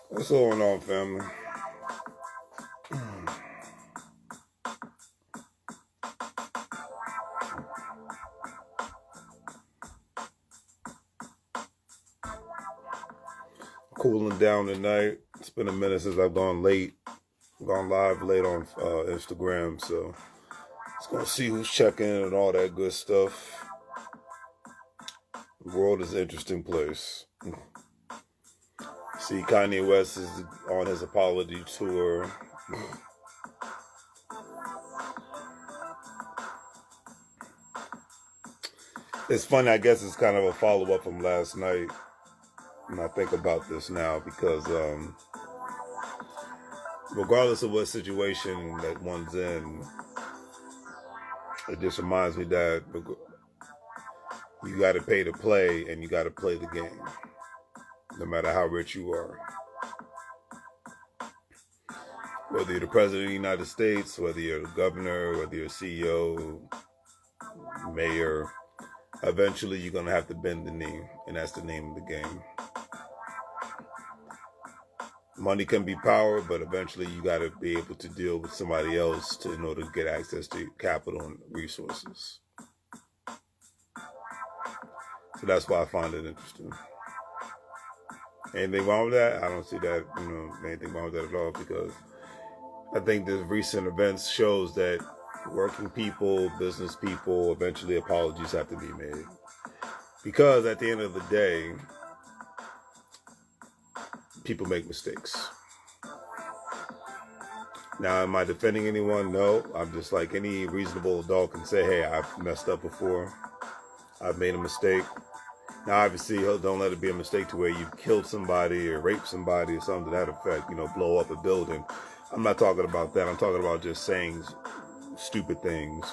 What's going on, family? Cooling down tonight. It's been a minute since I've gone live late on Instagram, so it's gonna see who's checking and all that good stuff. The world is an interesting place. See, Kanye West is on his apology tour. It's funny, I guess it's kind of a follow-up from last night when I think about this now, because regardless of what situation that one's in, it just reminds me that you got to pay to play, and you got to play the game, no matter how rich you are. Whether you're the president of the United States, whether you're the governor, whether you're a CEO, mayor, eventually you're going to have to bend the knee, and that's the name of the game. Money can be power, but eventually you got to be able to deal with somebody else in order to get access to capital and resources. So that's why I find it interesting. Anything wrong with that? I don't see that, anything wrong with that at all, because I think the recent events shows that working people, business people, eventually apologies have to be made. Because at the end of the day, people make mistakes. Now, am I defending anyone? No. I'm just like any reasonable adult can say, hey, I've messed up before. I've made a mistake. Now, obviously, don't let it be a mistake to where you've killed somebody or raped somebody or something to that effect, blow up a building. I'm not talking about that. I'm talking about just saying stupid things,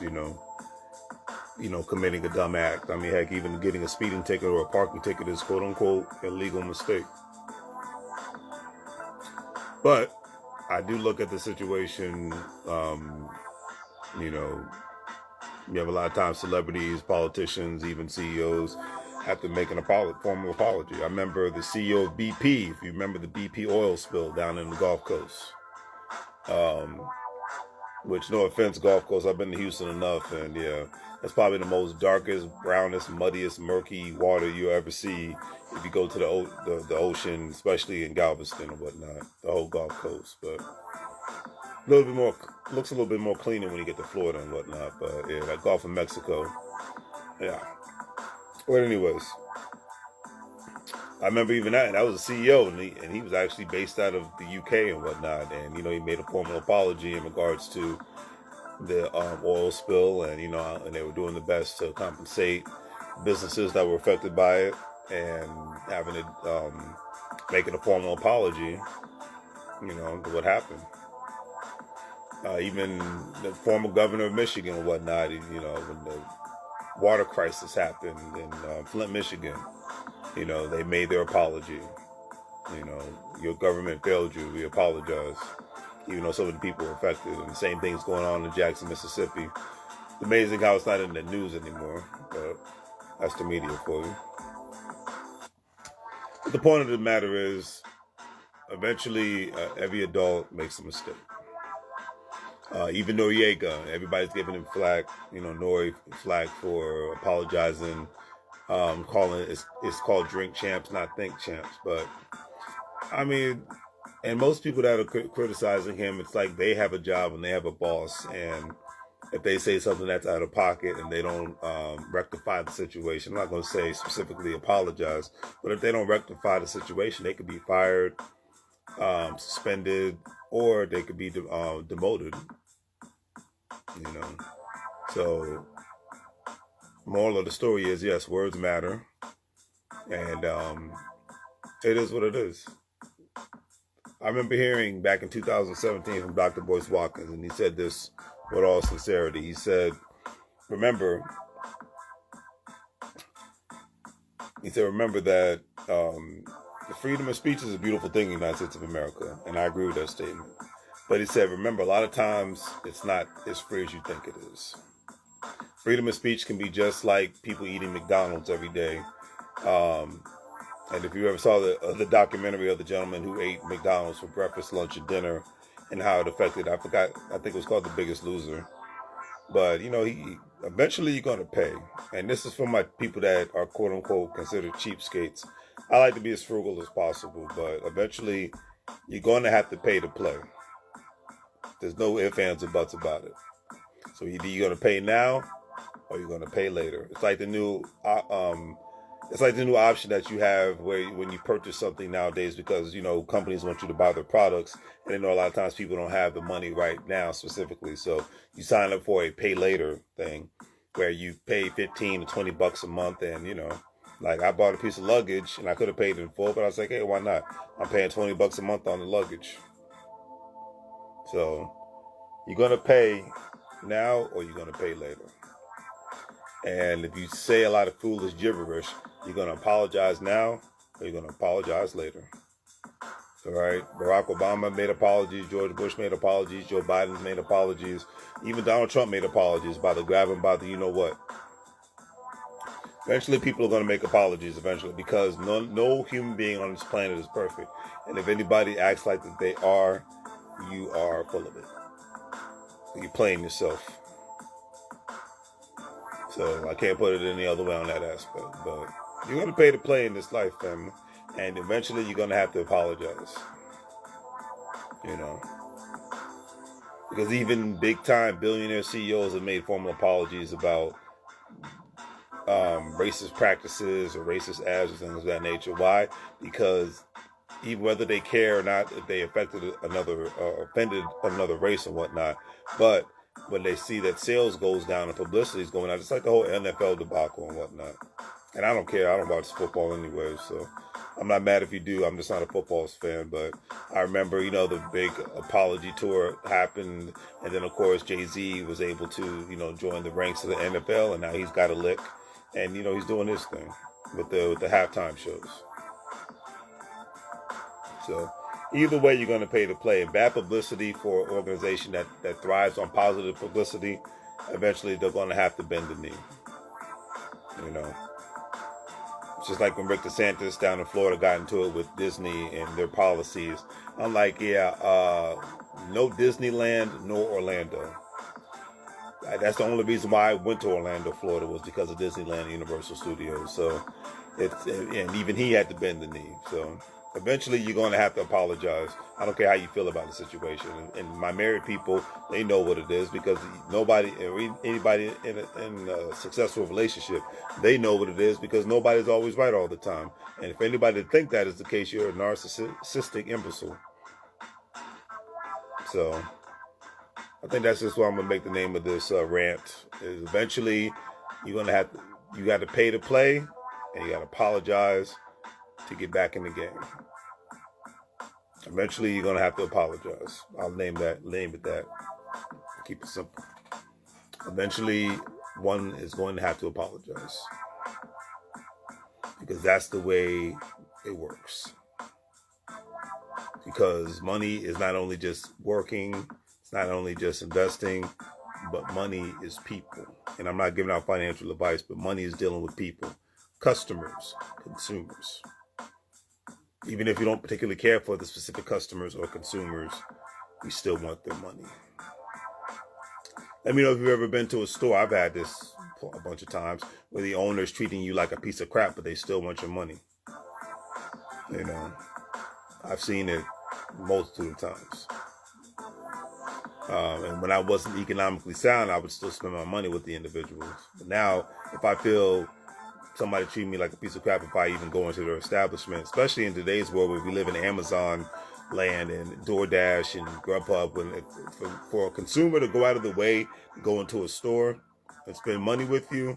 committing a dumb act. I mean, heck, even getting a speeding ticket or a parking ticket is quote unquote a legal mistake. But I do look at the situation, you have a lot of times celebrities, politicians, even CEOs have to make formal apology. I remember the CEO of BP, if you remember the BP oil spill down in the Gulf Coast. Which, no offense, Gulf Coast, I've been to Houston enough, and yeah, that's probably the most darkest, brownest, muddiest, murky water you ever see if you go to the ocean, especially in Galveston or whatnot, the whole Gulf Coast. But looks a little bit more cleaner when you get to Florida and whatnot. But yeah, that Gulf of Mexico, yeah. But anyways, I remember even that was a CEO, and he was actually based out of the UK and whatnot, and he made a formal apology in regards to the oil spill, and and they were doing the best to compensate businesses that were affected by it, and having it making a formal apology, to what happened. Even the former governor of Michigan and whatnot, when the water crisis happened in Flint, Michigan. They made their apology. Your government failed you. We apologize. Even though so many people were affected. And the same thing's going on in Jackson, Mississippi. It's amazing how it's not in the news anymore. But that's the media for you. But the point of the matter is, eventually, every adult makes a mistake. Even Noriega, everybody's giving him flack. Nori flack for apologizing. Calling it's called drink champs, not think champs. But I mean, and most people that are criticizing him, it's like they have a job and they have a boss, and if they say something that's out of pocket and they don't rectify the situation, I'm not going to say specifically apologize, but if they don't rectify the situation, they could be fired, suspended, or they could be demoted. So moral of the story is, yes, words matter, and it is what it is. I remember hearing back in 2017 from Dr. Boyce Watkins, and he said this with all sincerity. He said, remember that the freedom of speech is a beautiful thing in the United States of America, and I agree with that statement. But he said, remember, a lot of times it's not as free as you think it is. Freedom of speech can be just like people eating McDonald's every day. And if you ever saw the documentary of the gentleman who ate McDonald's for breakfast, lunch, and dinner, and how it affected, I think it was called The Biggest Loser. But he eventually you're gonna pay, and this is for my people that are quote unquote considered cheapskates. I like to be as frugal as possible, but eventually you're gonna have to pay to play. There's no ifs, ands, or buts about it. So either you're gonna pay now or you're gonna pay later. It's like the new option that you have where when you purchase something nowadays, because companies want you to buy their products, and they know a lot of times people don't have the money right now specifically. So you sign up for a pay later thing where you pay $15 to $20 a month, and like I bought a piece of luggage and I could have paid in full, but I was like, hey, why not? I'm paying $20 a month on the luggage. So you're gonna pay now or you're gonna pay later. And if you say a lot of foolish gibberish, you're going to apologize now or you're going to apologize later. All right? Barack Obama made apologies. George Bush made apologies. Joe Biden made apologies. Even Donald Trump made apologies by the grabbing by the you-know-what. Eventually, people are going to make apologies eventually, because no human being on this planet is perfect. And if anybody acts like that they are, you are full of it. You're playing yourself. So I can't put it any other way on that aspect. But you're going to pay to play in this life, family. And eventually you're going to have to apologize. Because even big-time billionaire CEOs have made formal apologies about racist practices or racist ads or things of that nature. Why? Because even whether they care or not, if they offended another race or whatnot, but when they see that sales goes down and publicity is going out, it's like the whole NFL debacle and whatnot. And I don't care. I don't watch football anyway, so I'm not mad if you do. I'm just not a football fan. But I remember, the big apology tour happened, and then of course Jay-Z was able to, join the ranks of the NFL, and now he's got a lick, and he's doing his thing with the halftime shows. So either way, you're going to pay to play. And bad publicity for an organization that thrives on positive publicity, eventually they're going to have to bend the knee. It's just like when Rick DeSantis down in Florida got into it with Disney and their policies. I'm like, no Disneyland, no Orlando. That's the only reason why I went to Orlando, Florida, was because of Disneyland and Universal Studios. So and even he had to bend the knee. So eventually you're going to have to apologize. I don't care how you feel about the situation. And my married people, they know what it is, because anybody in a successful relationship, they know what it is, because nobody's always right all the time. And if anybody think that is the case, you're a narcissistic imbecile. So I think that's just what I'm going to make the name of this rant. Is eventually you got to pay to play, and you got to apologize to get back in the game. Eventually, you're going to have to apologize. I'll name it that. Keep it simple. Eventually, one is going to have to apologize. Because that's the way it works. Because money is not only just working, it's not only just investing, but money is people. And I'm not giving out financial advice, but money is dealing with people. Customers, consumers. Even if you don't particularly care for the specific customers or consumers, we still want their money. Let me know if you've ever been to a store. I've had this a bunch of times where the owner's treating you like a piece of crap, but they still want your money. I've seen it multitude of times. And when I wasn't economically sound, I would still spend my money with the individuals. But now, if I feel somebody treat me like a piece of crap, if I even go into their establishment, especially in today's world where we live in Amazon land and DoorDash and Grubhub, for a consumer to go out of the way, go into a store and spend money with you,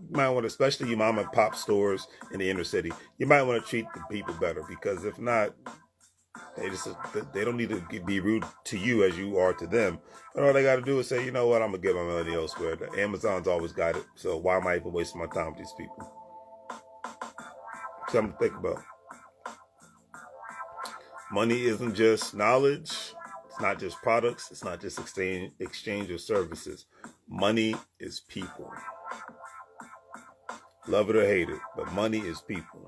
you might want to, especially your mom and pop stores in the inner city, you might want to treat the people better, because if not, they don't need to be rude to you as you are to them. But all they got to do is say, you know what, I'm going to get my money elsewhere. Amazon's always got it, so why am I even wasting my time with these people? Something to think about. Money isn't just knowledge. It's not just products. It's not just exchange of services. Money is people. Love it or hate it, but money is people.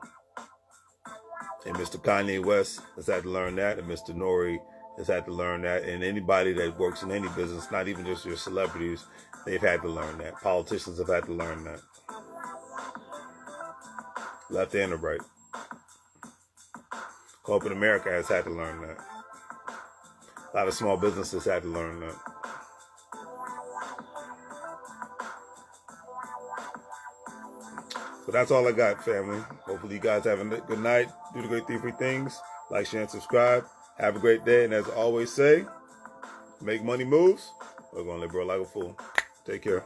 And Mr. Kanye West has had to learn that, and Mr. Nori has had to learn that, and anybody that works in any business, not even just your celebrities, they've had to learn that. Politicians have had to learn that. Left and the right. Corporate America has had to learn that. A lot of small businesses had to learn that. So that's all I got, family. Hopefully you guys have a good night. Do the great 3 free things. Like, share, and subscribe. Have a great day. And as I always say, make money moves. We're going to live, bro, like a fool. Take care.